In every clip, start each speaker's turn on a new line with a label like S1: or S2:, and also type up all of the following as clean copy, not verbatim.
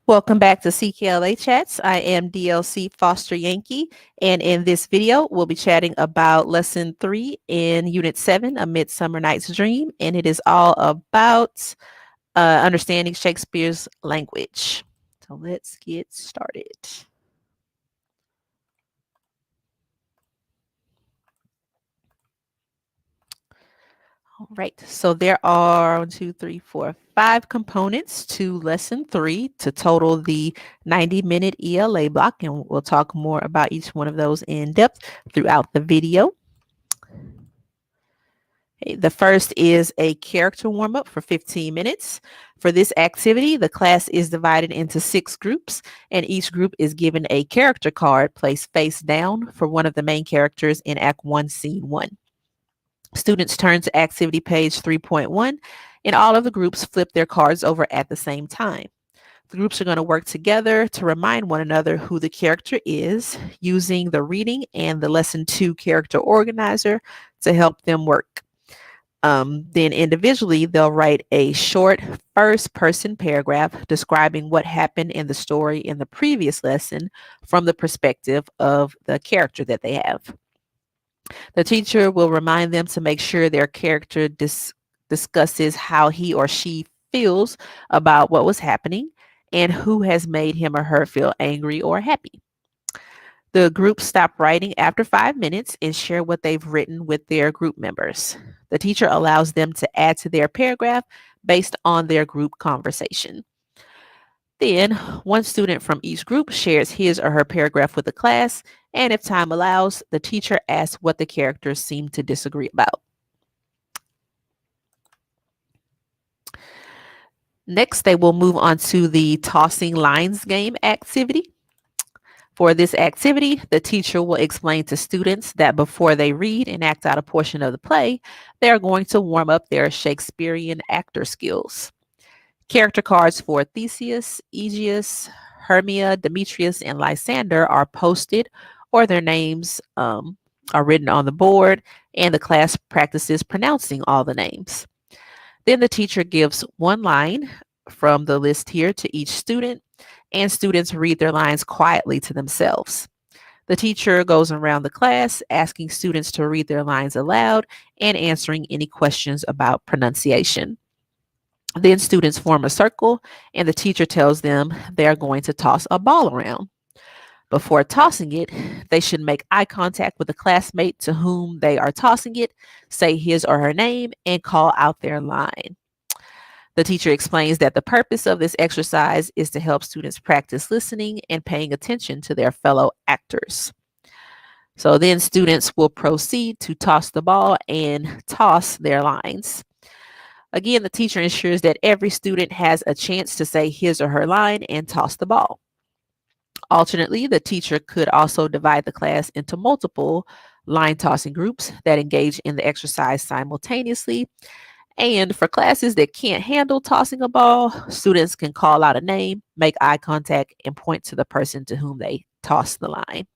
S1: Welcome back to CKLA Chats. I am DLC Foster-Yankey, and in this video, we'll be chatting about Lesson 3 in Unit 7, A Midsummer Night's Dream, and it is all about understanding Shakespeare's language. So let's get started. All right, so there are 1, 2, 3, 4, 5 components to lesson 3 to total the 90-minute ELA block, and we'll talk more about each one of those in depth throughout the video. Okay, the first is a character warm-up for 15 minutes. For this activity, the class is divided into 6 groups, and each group is given a character card placed face down for one of the main characters in Act 1, Scene 1. Students turn to activity page 3.1, and all of the groups flip their cards over at the same time. The groups are going to work together to remind one another who the character is, using the reading and the lesson 2 character organizer to help them work. Then individually, they'll write a short first-person paragraph describing what happened in the story in the previous lesson from the perspective of the character that they have. The teacher will remind them to make sure their character discusses how he or she feels about what was happening and who has made him or her feel angry or happy. The group stop writing after 5 minutes and share what they've written with their group members. The teacher allows them to add to their paragraph based on their group conversation. Then, one student from each group shares his or her paragraph with the class, and if time allows, the teacher asks what the characters seem to disagree about. Next, they will move on to the tossing lines game activity. For this activity, the teacher will explain to students that before they read and act out a portion of the play, they are going to warm up their Shakespearean actor skills. Character cards for Theseus, Aegeus, Hermia, Demetrius, and Lysander are posted, or their names are written on the board, and the class practices pronouncing all the names. Then the teacher gives one line from the list here to each student, and students read their lines quietly to themselves. The teacher goes around the class asking students to read their lines aloud and answering any questions about pronunciation. Then students form a circle, and the teacher tells them they are going to toss a ball around. Before tossing it, they should make eye contact with a classmate to whom they are tossing it, say his or her name, and call out their line. The teacher explains that the purpose of this exercise is to help students practice listening and paying attention to their fellow actors. So then students will proceed to toss the ball and toss their lines. Again, the teacher ensures that every student has a chance to say his or her line and toss the ball. Alternately, the teacher could also divide the class into multiple line tossing groups that engage in the exercise simultaneously. And for classes that can't handle tossing a ball, students can call out a name, make eye contact, and point to the person to whom they toss the line.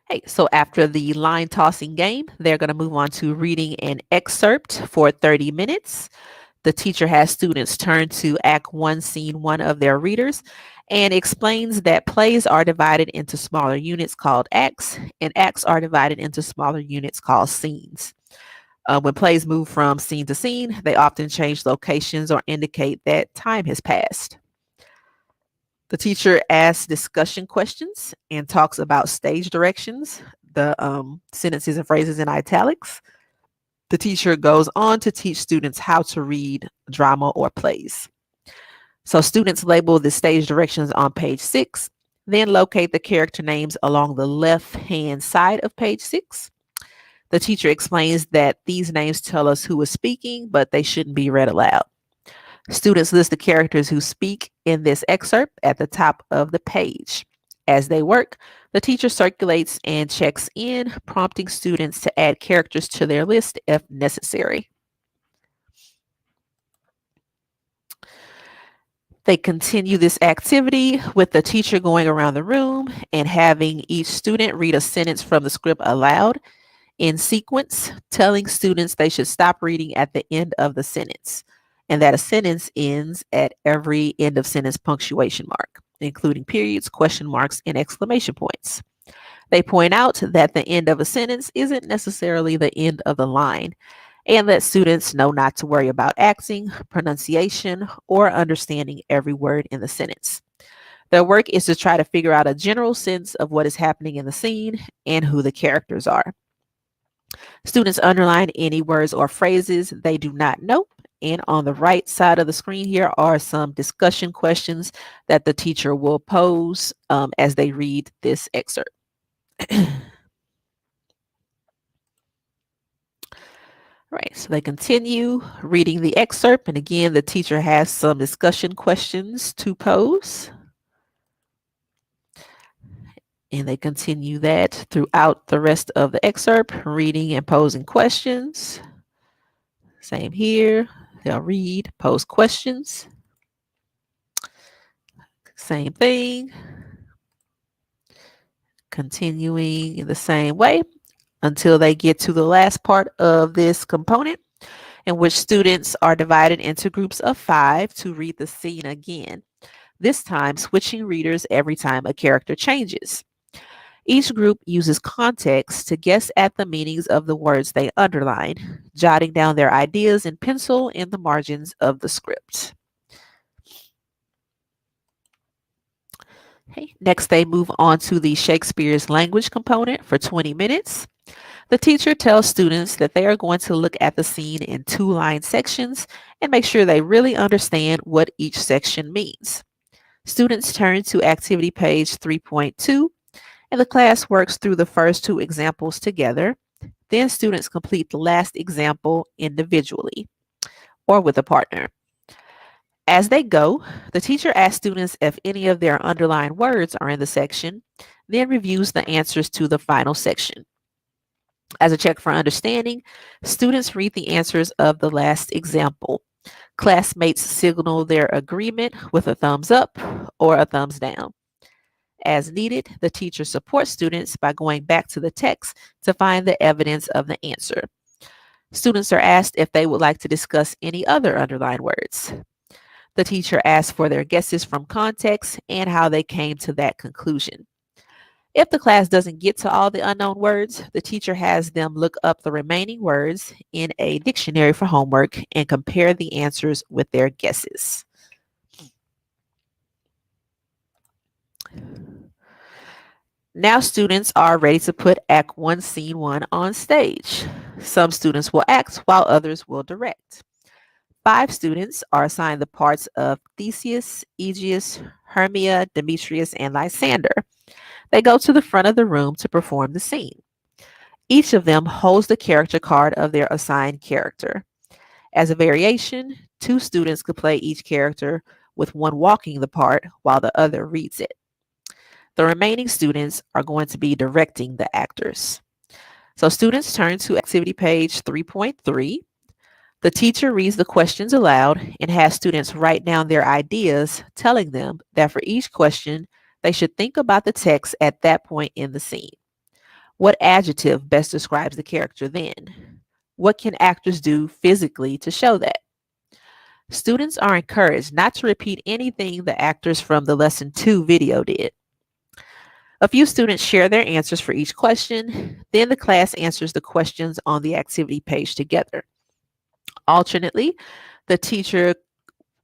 S1: Hey, so after the line tossing game, they're going to move on to reading an excerpt for 30 minutes. The teacher has students turn to Act 1, Scene 1 of their readers and explains that plays are divided into smaller units called acts, and acts are divided into smaller units called scenes. When plays move from scene to scene, they often change locations or indicate that time has passed. The teacher asks discussion questions and talks about stage directions, the sentences and phrases in italics. The teacher goes on to teach students how to read drama or plays. So students label the stage directions on page 6, then locate the character names along the left-hand side of page 6. The teacher explains that these names tell us who is speaking, but they shouldn't be read aloud. Students list the characters who speak in this excerpt at the top of the page. As they work, the teacher circulates and checks in, prompting students to add characters to their list if necessary. They continue this activity with the teacher going around the room and having each student read a sentence from the script aloud in sequence, telling students they should stop reading at the end of the sentence. and that a sentence ends at every end of sentence punctuation mark, including periods, question marks, and exclamation points. They point out that the end of a sentence isn't necessarily the end of the line, and that students know not to worry about accent, pronunciation, or understanding every word in the sentence. Their work is to try to figure out a general sense of what is happening in the scene and who the characters are. Students underline any words or phrases they do not know. And on the right side of the screen here are some discussion questions that the teacher will pose as they read this excerpt. Right, so they continue reading the excerpt, and again, the teacher has some discussion questions to pose. And they continue that throughout the rest of the excerpt, reading and posing questions. Same here, they'll read, pose questions. Same thing. Continuing in the same way until they get to the last part of this component, in which students are divided into groups of 5 to read the scene again, this time switching readers every time a character changes. Each group uses context to guess at the meanings of the words they underline, jotting down their ideas in pencil in the margins of the script. Okay. Next, they move on to the Shakespeare's language component for 20 minutes. The teacher tells students that they are going to look at the scene in 2-line sections and make sure they really understand what each section means. Students turn to activity page 3.2, and the class works through the first 2 examples together. Then students complete the last example individually or with a partner. As they go, the teacher asks students if any of their underlined words are in the section, then reviews the answers to the final section. As a check for understanding, students read the answers of the last example. Classmates signal their agreement with a thumbs up or a thumbs down. As needed, the teacher supports students by going back to the text to find the evidence of the answer. Students are asked if they would like to discuss any other underlined words. The teacher asks for their guesses from context and how they came to that conclusion. If the class doesn't get to all the unknown words, the teacher has them look up the remaining words in a dictionary for homework and compare the answers with their guesses. Now students are ready to put Act 1, Scene 1 on stage. Some students will act while others will direct. 5 students are assigned the parts of Theseus, Aegeus, Hermia, Demetrius, and Lysander. They go to the front of the room to perform the scene. Each of them holds the character card of their assigned character. As a variation, 2 students could play each character, with one walking the part while the other reads it. The remaining students are going to be directing the actors. So students turn to activity page 3.3. The teacher reads the questions aloud and has students write down their ideas, telling them that for each question, they should think about the text at that point in the scene. What adjective best describes the character then? What can actors do physically to show that? Students are encouraged not to repeat anything the actors from the Lesson 2 video did. A few students share their answers for each question, then the class answers the questions on the activity page together. Alternately, the teacher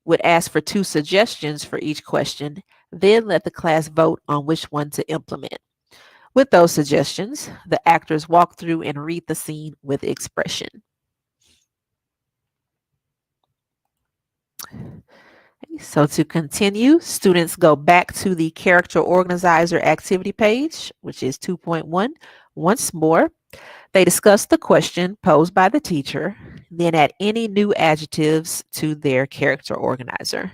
S1: would ask for 2 suggestions for each question, then let the class vote on which one to implement. With those suggestions, the actors walk through and read the scene with expression. So to continue, students go back to the character organizer activity page, which is 2.1, once more. They discuss the question posed by the teacher, then add any new adjectives to their character organizer.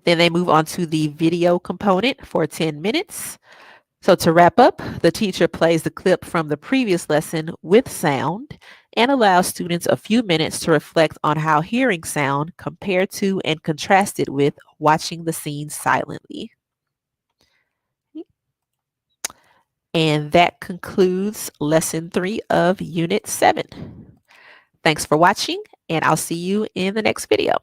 S1: Then they move on to the video component for 10 minutes. So to wrap up, the teacher plays the clip from the previous lesson with sound and allows students a few minutes to reflect on how hearing sound compared to and contrasted with watching the scene silently. And that concludes lesson 3 of unit 7. Thanks for watching, and I'll see you in the next video.